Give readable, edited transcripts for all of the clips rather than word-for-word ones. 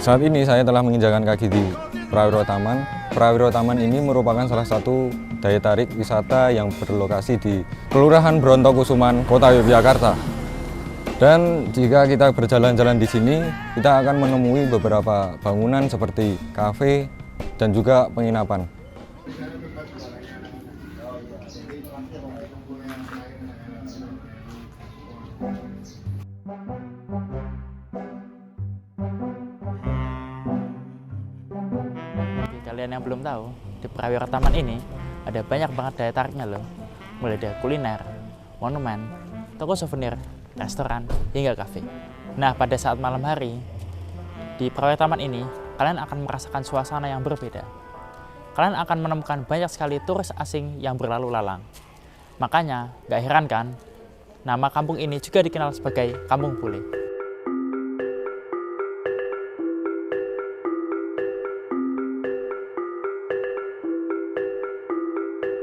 Saat ini saya telah menginjakan kaki di Prawiro Taman. Prawiro Taman ini merupakan salah satu daya tarik wisata yang berlokasi di Kelurahan Brontokusuman, Kota Yogyakarta. Dan jika kita berjalan-jalan di sini, kita akan menemui beberapa bangunan seperti kafe dan juga penginapan. Bagi kalian yang belum tahu, di Prawiro Taman ini ada banyak banget daya tariknya loh. Mulai dari kuliner, monumen, toko souvenir, restoran, hingga kafe. Nah, pada saat malam hari, di Prawiro Taman ini, kalian akan merasakan suasana yang berbeda. Kalian akan menemukan banyak sekali turis asing yang berlalu lalang. Makanya, gak heran kan, nama kampung ini juga dikenal sebagai Kampung Bule.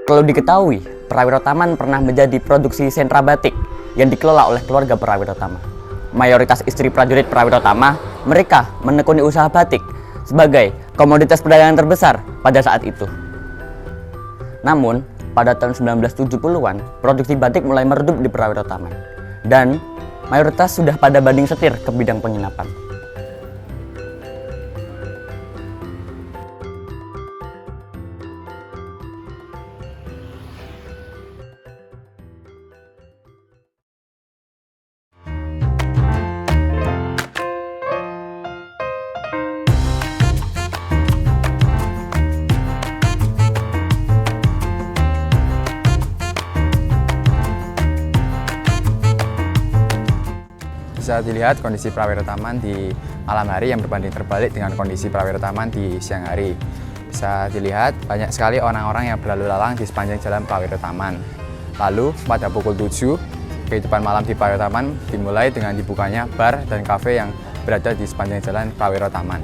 Perlu diketahui, Prawiro Taman pernah menjadi produksi sentra batik yang dikelola oleh keluarga Prawiro Tama. Mayoritas istri prajurit Prawiro Tama, mereka menekuni usaha batik sebagai komoditas perdagangan terbesar pada saat itu. Namun, pada tahun 1970-an, produksi batik mulai meredup di Prawiro Taman. Dan mayoritas sudah pada banding setir ke bidang penginapan. Bisa dilihat kondisi Prawiro Taman di malam hari yang berbanding terbalik dengan kondisi Prawiro Taman di siang hari. Bisa dilihat banyak sekali orang-orang yang berlalu lalang di sepanjang jalan Prawiro Taman. Lalu pada pukul 7, kehidupan malam di Prawiro Taman dimulai dengan dibukanya bar dan kafe yang berada di sepanjang jalan Prawiro Taman.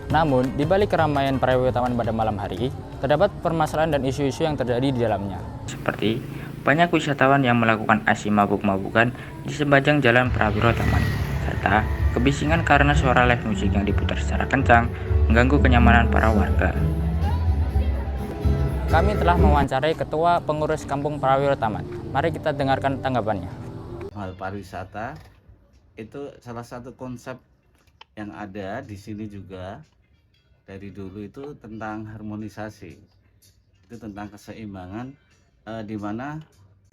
Namun, di balik keramaian Prawiro Taman pada malam hari, terdapat permasalahan dan isu-isu yang terjadi di dalamnya. Seperti banyak wisatawan yang melakukan aksi mabuk-mabukan di sepanjang jalan Prawiro Taman, serta kebisingan karena suara live musik yang diputar secara kencang mengganggu kenyamanan para warga. Kami telah mewawancarai Ketua Pengurus Kampung Prawiro Taman. Mari kita dengarkan tanggapannya. Hal pariwisata itu salah satu konsep yang ada di sini juga dari dulu itu tentang harmonisasi, itu tentang keseimbangan di mana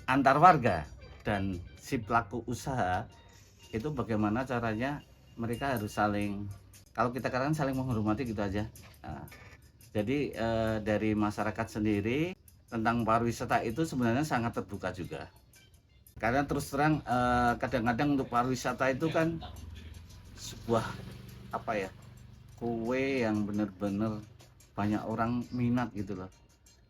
antar warga dan si pelaku usaha itu bagaimana caranya mereka harus saling, kalau kita katakan saling menghormati gitu aja. Nah, jadi dari masyarakat sendiri tentang pariwisata itu sebenarnya sangat terbuka juga. Karena terus terang kadang-kadang untuk pariwisata itu kan sebuah kue yang benar-benar banyak orang minat gitu loh.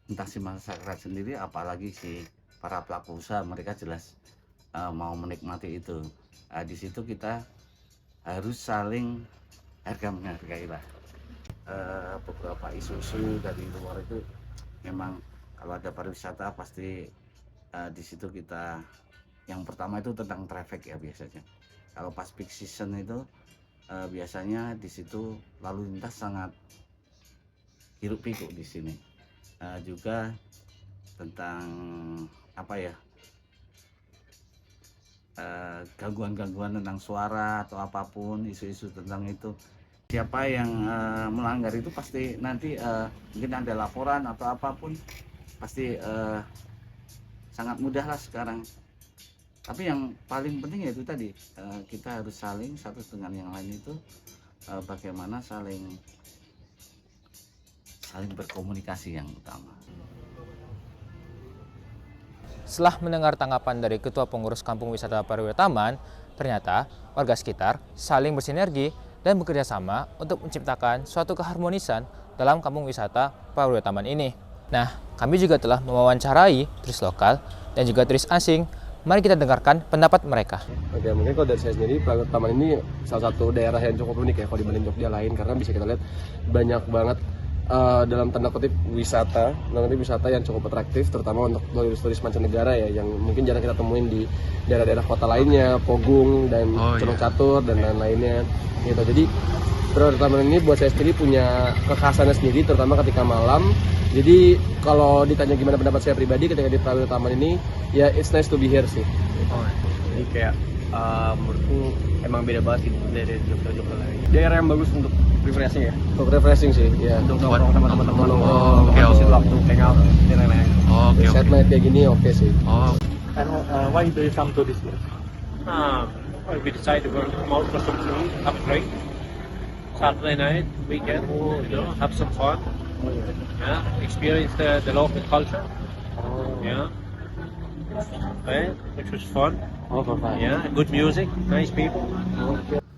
Entah si masyarakat sendiri apalagi si para pelaku usaha, mereka jelas mau menikmati itu. Di situ kita harus saling harga menghargai lah. Beberapa isu-isu dari luar itu memang kalau ada pariwisata pasti di situ kita yang pertama itu tentang traffic ya biasanya. Kalau pas peak season itu biasanya di situ lalu lintas sangat hiruk pikuk di sini. Juga tentang gangguan-gangguan tentang suara atau apapun, isu-isu tentang itu. Siapa yang melanggar itu pasti nanti mungkin ada laporan atau apapun, pasti sangat mudah lah sekarang. Tapi yang paling penting yaitu tadi kita harus saling satu dengan yang lain itu bagaimana saling berkomunikasi yang utama. Setelah mendengar tanggapan dari Ketua Pengurus Kampung Wisata Prawiro Taman, ternyata warga sekitar saling bersinergi dan bekerja sama untuk menciptakan suatu keharmonisan dalam Kampung Wisata Prawiro Taman ini. Nah, kami juga telah mewawancarai turis lokal dan juga turis asing. Mari kita dengarkan pendapat mereka. Oke, mungkin kalau dari saya sendiri, Prawiro Taman ini salah satu daerah yang cukup unik ya kalau dibanding Jogja lain, karena bisa kita lihat banyak banget dalam tanda kutip wisata yang cukup atraktif, terutama untuk turis mancanegara ya, yang mungkin jarang kita temuin di daerah-daerah kota lainnya, Pogung dan Curug Catur dan lain-lainnya gitu. Jadi Prawirodaya Taman ini buat saya sendiri punya kekhasannya sendiri, terutama ketika malam. Jadi kalau ditanya gimana pendapat saya pribadi ketika di Prawirodaya Taman ini, ya it's nice to be here sih. Jadi kayak menurutku emang beda banget gitu dari Jogja lain. Daerah yang bagus untuk refreshing ya. Untuk refreshing sih, ya. Untuk nongkrong sama teman-teman, Oke, habisin waktu, hangout dan lain-lain. Set night kayak gini oke sih. And why do you come to this place? Well, we decided to come out for some food, have a drink. Saturday night, weekend, have some fun. Yeah, experience the local culture. Yeah, right, which was fun. Yeah, good music, nice people.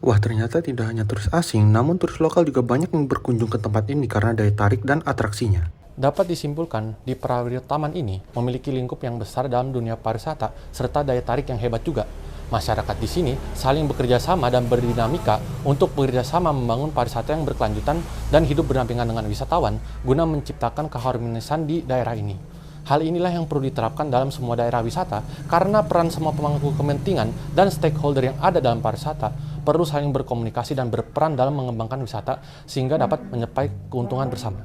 Wah, ternyata tidak hanya turis asing, namun turis lokal juga banyak yang berkunjung ke tempat ini karena daya tarik dan atraksinya. Dapat disimpulkan, di Prawirodaya Taman ini memiliki lingkup yang besar dalam dunia pariwisata serta daya tarik yang hebat juga. Masyarakat di sini saling bekerja sama dan berdinamika untuk bekerja sama membangun pariwisata yang berkelanjutan dan hidup berdampingan dengan wisatawan guna menciptakan keharmonisan di daerah ini. Hal inilah yang perlu diterapkan dalam semua daerah wisata karena peran semua pemangku kepentingan dan stakeholder yang ada dalam pariwisata perlu saling berkomunikasi dan berperan dalam mengembangkan wisata sehingga dapat mencapai keuntungan bersama.